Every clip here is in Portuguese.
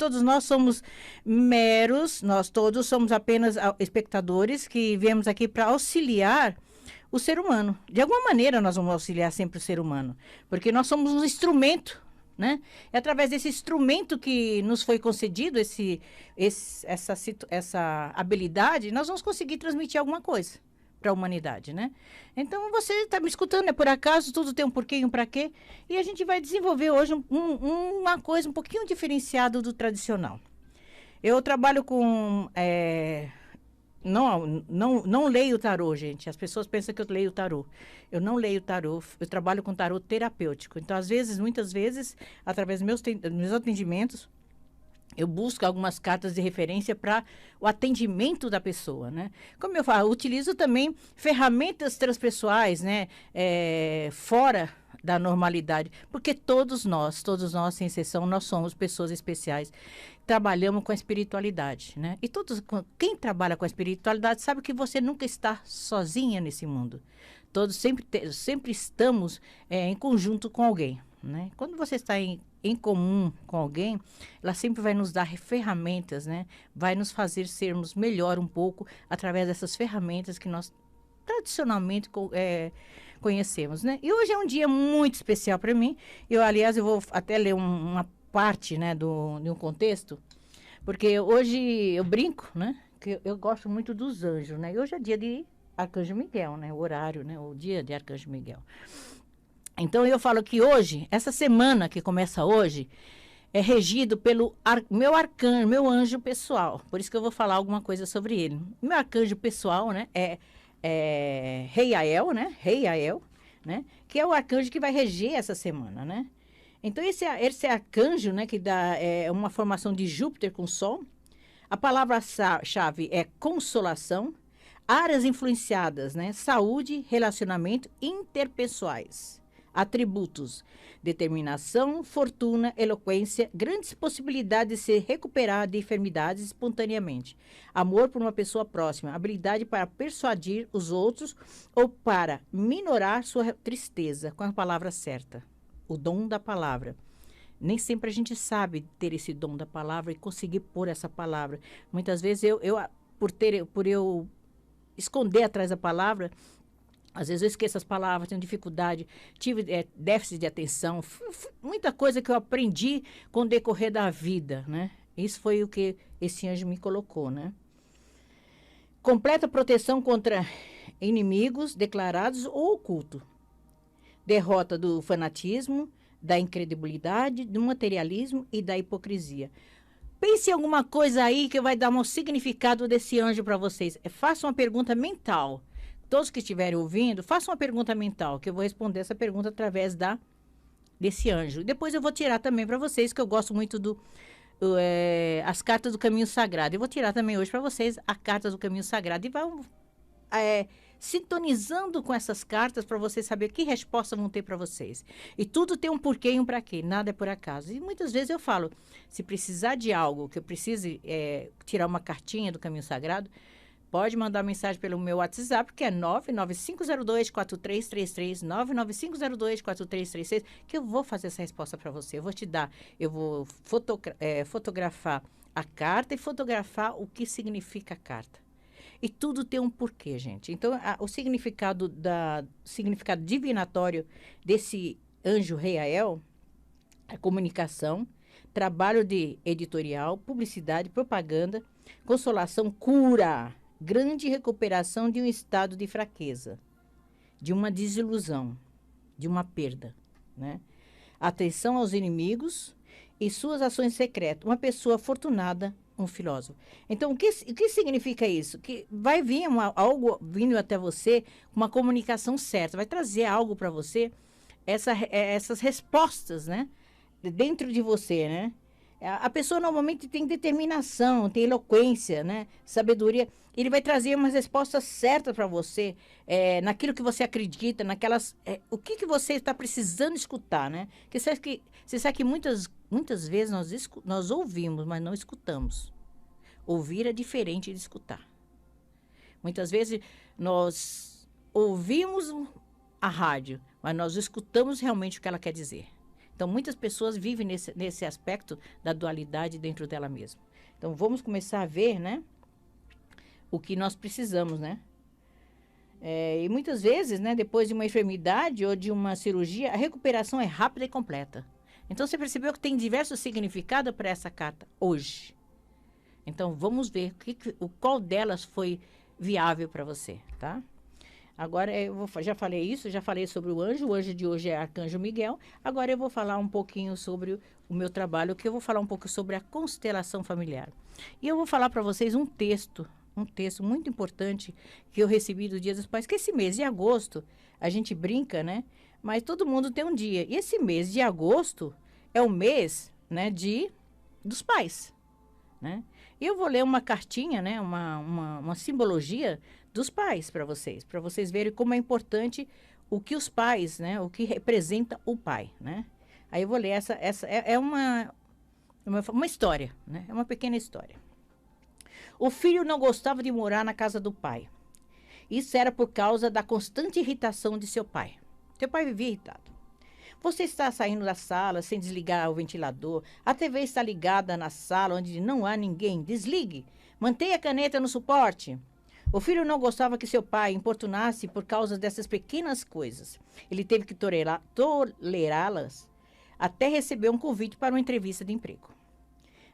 todos nós somos meros, nós todos somos apenas espectadores que viemos aqui para auxiliar o ser humano. De alguma maneira nós vamos auxiliar sempre o ser humano, porque nós somos um instrumento, né? É através desse instrumento que nos foi concedido essa habilidade, nós vamos conseguir transmitir alguma coisa para a humanidade, né? Então, você está me escutando, é por acaso, tudo tem um porquê e um para quê, e a gente vai desenvolver hoje uma coisa um pouquinho diferenciada do tradicional. Eu trabalho com... não leio tarô, gente. As pessoas pensam que eu leio tarô. Eu não leio tarô, eu trabalho com tarô terapêutico. Então, muitas vezes, através dos meus atendimentos, eu busco algumas cartas de referência para o atendimento da pessoa, né? Como eu falo, eu utilizo também ferramentas transpessoais, né? Fora da normalidade, porque todos nós, sem exceção, nós somos pessoas especiais. Trabalhamos com a espiritualidade, né? E quem trabalha com a espiritualidade sabe que você nunca está sozinha nesse mundo. Todos sempre estamos em conjunto com alguém, né? Quando você está em comum com alguém, ela sempre vai nos dar ferramentas, né? Vai nos fazer sermos melhor um pouco através dessas ferramentas que nós tradicionalmente conhecemos, né? E hoje é um dia muito especial para mim. Aliás, eu vou até ler uma parte, né, de um contexto, porque hoje eu brinco, né? Que eu gosto muito dos anjos, né? E hoje é dia de Arcanjo Miguel, né? O horário, né? O dia de Arcanjo Miguel. Então, eu falo que hoje, essa semana que começa hoje, é regido pelo meu arcanjo, meu anjo pessoal. Por isso que eu vou falar alguma coisa sobre ele. Meu arcanjo pessoal, né, é Rei Ael, né? Rei Ael, né? Que é o arcanjo que vai reger essa semana, né? Então, esse arcanjo, né, que dá uma formação de Júpiter com Sol. A palavra-chave é consolação. Áreas influenciadas, né? Saúde, relacionamento, interpessoais. Atributos: determinação, fortuna, eloquência, grandes possibilidades de se recuperar de enfermidades espontaneamente. Amor por uma pessoa próxima, habilidade para persuadir os outros ou para minorar sua tristeza com a palavra certa. O dom da palavra. Nem sempre a gente sabe ter esse dom da palavra e conseguir pôr essa palavra. Muitas vezes por eu esconder atrás da palavra, às vezes eu esqueço as palavras, tenho dificuldade, tive déficit de atenção, muita coisa que eu aprendi com o decorrer da vida, né? Isso foi o que esse anjo me colocou, né? Completa proteção contra inimigos declarados ou ocultos. Derrota do fanatismo, da incredibilidade, do materialismo e da hipocrisia. Pense em alguma coisa aí que vai dar um significado desse anjo para vocês. Faça uma pergunta mental. Todos que estiverem ouvindo, façam uma pergunta mental, que eu vou responder essa pergunta através desse anjo. Depois eu vou tirar também para vocês, que eu gosto muito as cartas do caminho sagrado. Eu vou tirar também hoje para vocês a carta do caminho sagrado. E vão sintonizando com essas cartas para vocês saber que resposta vão ter para vocês. E tudo tem um porquê e um para quê. Nada é por acaso. E muitas vezes eu falo, se precisar de algo, que eu precise tirar uma cartinha do caminho sagrado, pode mandar mensagem pelo meu WhatsApp, que é 99502-4333, 99502-4336, que eu vou fazer essa resposta para você. Eu vou fotografar a carta e fotografar o que significa a carta. E tudo tem um porquê, gente. Então, o significado divinatório desse anjo Reiael é comunicação, trabalho de editorial, publicidade, propaganda, consolação, cura, grande recuperação de um estado de fraqueza, de uma desilusão, de uma perda, né? Atenção aos inimigos e suas ações secretas. Uma pessoa afortunada, um filósofo. Então, o que significa isso? Que vai vir algo vindo até você, uma comunicação certa, vai trazer algo para você, essas respostas, né? Dentro de você, né? A pessoa normalmente tem determinação, tem eloquência, né? Sabedoria. Ele vai trazer umas respostas certas para você, naquilo que você acredita, o que você está precisando escutar, né? Porque você sabe que muitas vezes nós ouvimos, mas não escutamos. Ouvir é diferente de escutar. Muitas vezes nós ouvimos a rádio, mas nós escutamos realmente o que ela quer dizer. Então, muitas pessoas vivem nesse aspecto da dualidade dentro dela mesma. Então, vamos começar a ver, né, o que nós precisamos, né? E muitas vezes, né, depois de uma enfermidade ou de uma cirurgia, a recuperação é rápida e completa. Então, você percebeu que tem diversos significados para essa carta hoje. Então, vamos ver qual delas foi viável para você, tá? Agora, já falei isso, já falei sobre o anjo de hoje é Arcanjo Miguel. Agora eu vou falar um pouquinho sobre o meu trabalho, que eu vou falar um pouco sobre a constelação familiar. E eu vou falar para vocês um texto muito importante que eu recebi do Dia dos Pais, que esse mês de agosto, a gente brinca, né? Mas todo mundo tem um dia. E esse mês de agosto é o mês, né, dos pais, né? E eu vou ler uma cartinha, né, uma simbologia dos pais para vocês verem como é importante o que os pais, né, o que representa o pai, né? Aí eu vou ler essa é uma história, né? É uma pequena história. O filho não gostava de morar na casa do pai. Isso era por causa da constante irritação de seu pai. Seu pai vivia irritado. Você está saindo da sala sem desligar o ventilador. A TV está ligada na sala onde não há ninguém. Desligue. Mantenha a caneta no suporte. O filho não gostava que seu pai importunasse por causa dessas pequenas coisas. Ele teve que tolerá-las até receber um convite para uma entrevista de emprego.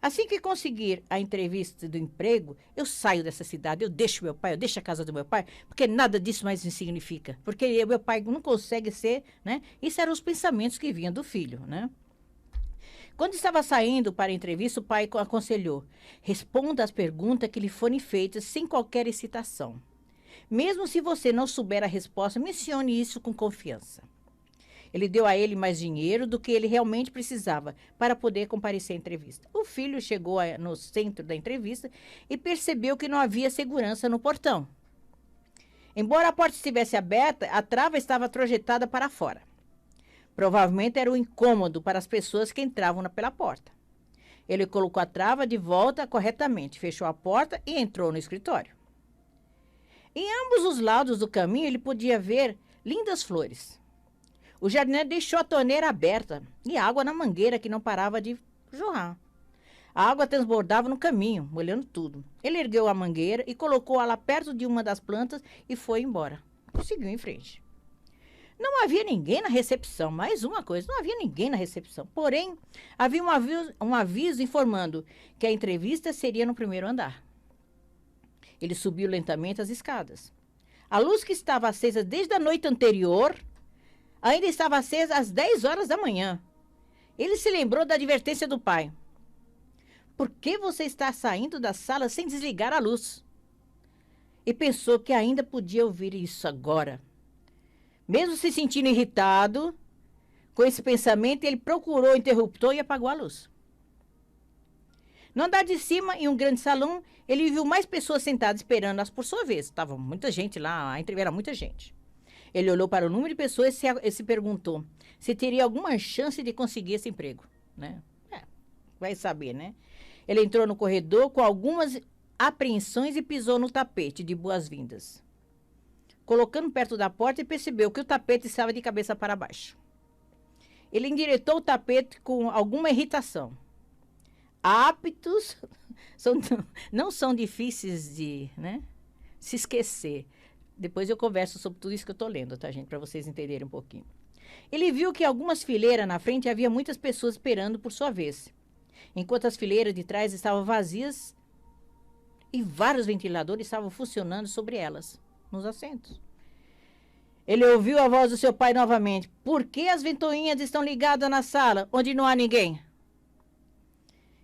Assim que conseguir a entrevista do emprego, eu saio dessa cidade, eu deixo meu pai, eu deixo a casa do meu pai, porque nada disso mais me significa. Porque meu pai não consegue ser, né? Isso eram os pensamentos que vinham do filho, né? Quando estava saindo para a entrevista, o pai aconselhou: responda às perguntas que lhe forem feitas sem qualquer excitação. Mesmo se você não souber a resposta, mencione isso com confiança. Ele deu a ele mais dinheiro do que ele realmente precisava para poder comparecer à entrevista. O filho chegou no centro da entrevista e percebeu que não havia segurança no portão. Embora a porta estivesse aberta, a trava estava projetada para fora. Provavelmente era um incômodo para as pessoas que entravam pela porta. Ele colocou a trava de volta corretamente, fechou a porta e entrou no escritório. Em ambos os lados do caminho, ele podia ver lindas flores. O jardineiro deixou a torneira aberta e água na mangueira que não parava de jorrar. A água transbordava no caminho, molhando tudo. Ele ergueu a mangueira e colocou-a lá perto de uma das plantas e foi embora. Seguiu em frente. Não havia ninguém na recepção. Mais uma coisa, não havia ninguém na recepção. Porém, havia um aviso informando que a entrevista seria no primeiro andar. Ele subiu lentamente as escadas. A luz que estava acesa desde a noite anterior ainda estava acesa às 10 horas da manhã. Ele se lembrou da advertência do pai. Por que você está saindo da sala sem desligar a luz? E pensou que ainda podia ouvir isso agora. Mesmo se sentindo irritado com esse pensamento, ele procurou o interruptor e apagou a luz. No andar de cima, em um grande salão, ele viu mais pessoas sentadas esperando-as por sua vez. Estava muita gente lá, era muita gente. Ele olhou para o número de pessoas e se perguntou se teria alguma chance de conseguir esse emprego, né? Vai saber, né? Ele entrou no corredor com algumas apreensões e pisou no tapete de boas-vindas. Colocando perto da porta, e percebeu que o tapete estava de cabeça para baixo. Ele endireitou o tapete com alguma irritação. Hábitos não são difíceis de, né, se esquecer. Depois eu converso sobre tudo isso que eu estou lendo, tá, gente? Para vocês entenderem um pouquinho. Ele viu que em algumas fileiras na frente havia muitas pessoas esperando por sua vez. Enquanto as fileiras de trás estavam vazias e vários ventiladores estavam funcionando sobre elas, nos assentos. Ele ouviu a voz do seu pai novamente. Por que as ventoinhas estão ligadas na sala, onde não há ninguém?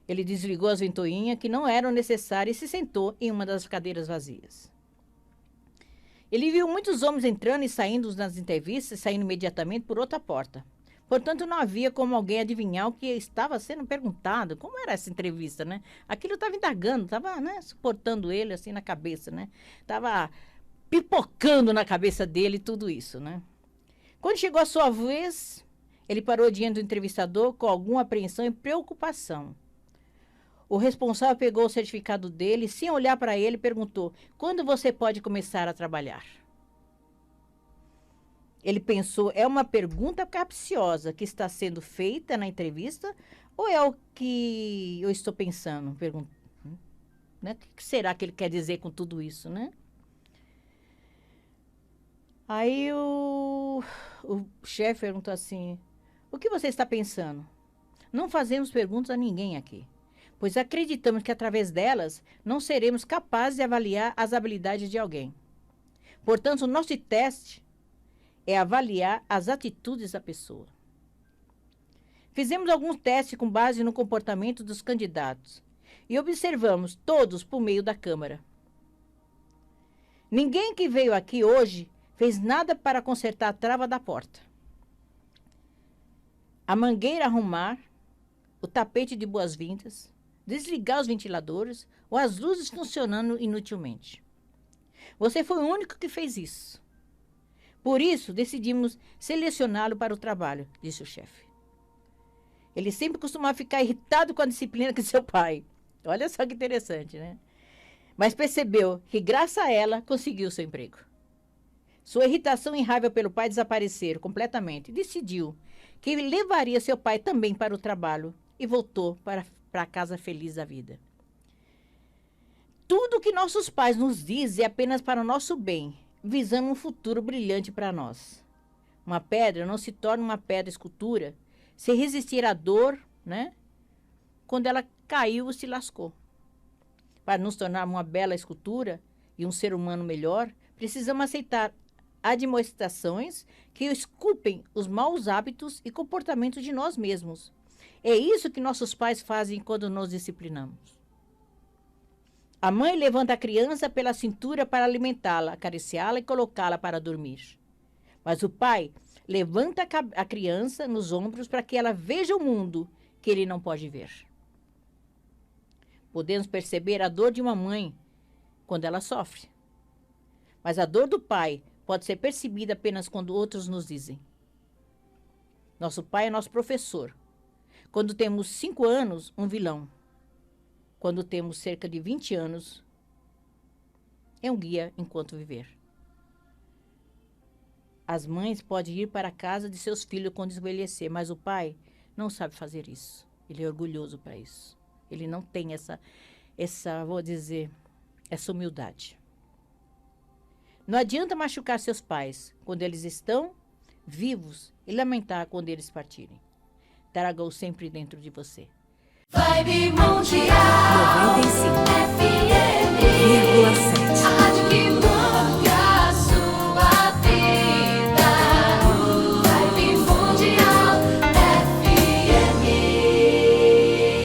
Ele desligou as ventoinhas que não eram necessárias e se sentou em uma das cadeiras vazias. Ele viu muitos homens entrando e saindo nas entrevistas, saindo imediatamente por outra porta. Portanto, não havia como alguém adivinhar o que estava sendo perguntado. Como era essa entrevista, né? Aquilo estava indagando, estava, né, suportando ele assim na cabeça, né? Estava pipocando na cabeça dele tudo isso, né? Quando chegou a sua vez, ele parou diante do entrevistador com alguma apreensão e preocupação. O responsável pegou o certificado dele e, sem olhar para ele, perguntou: quando você pode começar a trabalhar? Ele pensou, é uma pergunta capciosa que está sendo feita na entrevista ou é o que eu estou pensando? Né? O que será que ele quer dizer com tudo isso, né? Aí o chefe perguntou assim, o que você está pensando? Não fazemos perguntas a ninguém aqui, pois acreditamos que através delas não seremos capazes de avaliar as habilidades de alguém. Portanto, o nosso teste é avaliar as atitudes da pessoa. Fizemos alguns testes com base no comportamento dos candidatos e observamos todos por meio da câmera. Ninguém que veio aqui hoje fez nada para consertar a trava da porta, a mangueira arrumar, o tapete de boas-vindas, desligar os ventiladores ou as luzes funcionando inutilmente. Você foi o único que fez isso. Por isso, decidimos selecioná-lo para o trabalho, disse o chefe. Ele sempre costumava ficar irritado com a disciplina de seu pai. Olha só que interessante, né? Mas percebeu que, graças a ela, conseguiu seu emprego. Sua irritação e raiva pelo pai desapareceram completamente. Decidiu que levaria seu pai também para o trabalho e voltou para a casa feliz da vida. Tudo o que nossos pais nos dizem é apenas para o nosso bem, visando um futuro brilhante para nós. Uma pedra não se torna uma pedra escultura se resistir à dor, né? Quando ela caiu ou se lascou. Para nos tornar uma bela escultura e um ser humano melhor, precisamos aceitar admoestações que esculpem os maus hábitos e comportamentos de nós mesmos. É isso que nossos pais fazem quando nos disciplinamos. A mãe levanta a criança pela cintura para alimentá-la, acariciá-la e colocá-la para dormir. Mas o pai levanta a criança nos ombros para que ela veja o mundo que ele não pode ver. Podemos perceber a dor de uma mãe quando ela sofre. Mas a dor do pai pode ser percebida apenas quando outros nos dizem. Nosso pai é nosso professor. Quando temos 5 anos, um vilão. Quando temos cerca de 20 anos, é um guia enquanto viver. As mães podem ir para a casa de seus filhos quando envelhecer, mas o pai não sabe fazer isso. Ele é orgulhoso para isso. Ele não tem essa, vou dizer, essa humildade. Não adianta machucar seus pais quando eles estão vivos e lamentar quando eles partirem. Traga-o sempre dentro de você. Vibe Mundial 95,7